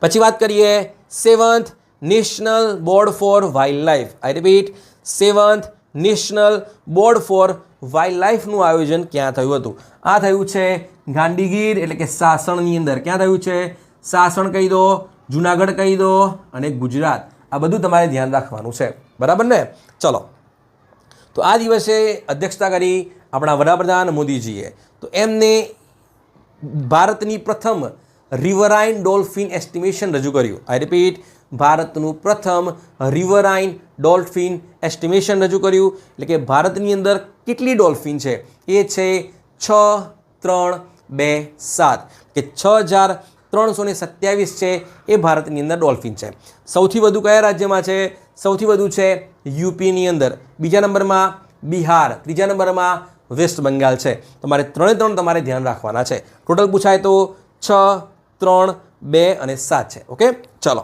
પછી વાત કરીએ 7th national board for wildlife. I repeat, 7th national board for વાઇલ્ડ લાઈફનું આયોજન ક્યાં થયું હતું? આ થયું છે ગાંધીગીર એટલે કે સાસણની અંદર. ક્યાં થયું છે? સાસણ કહી દો, જુનાગઢ કહી દો અને ગુજરાત. આ બધું તમારે ધ્યાન રાખવાનું છે, બરાબર ને? ચલો, તો આ દિવસે અધ્યક્ષતા કરી આપણા વડાપ્રધાન મોદીજીએ. તો એમને ભારતની પ્રથમ રિવરાઇન ડોલ્ફિન એસ્ટિમેશન રજૂ કર્યું. આઈ રિપીટ, ભારતનું પ્રથમ રિવરાઇન ડોલ્ફિન એસ્ટિમેશન રજૂ કર્યું. એટલે કે ભારતની અંદર કેટલી ડોલ્ફિન છે? એ છે 6327 કે 6327 છે એ ભારતની અંદર ડોલ્ફિન છે. સૌથી વધુ કયા રાજ્યમાં છે? સૌથી વધુ છે યુપીની અંદર, બીજા નંબરમાં બિહાર, ત્રીજા નંબરમાં વેસ્ટ બંગાળ છે. તમારે 3 તમારે ધ્યાન રાખવાના છે. ટોટલ પૂછાય તો 6, 3, 2 અને 7 છે. ઓકે, ચલો.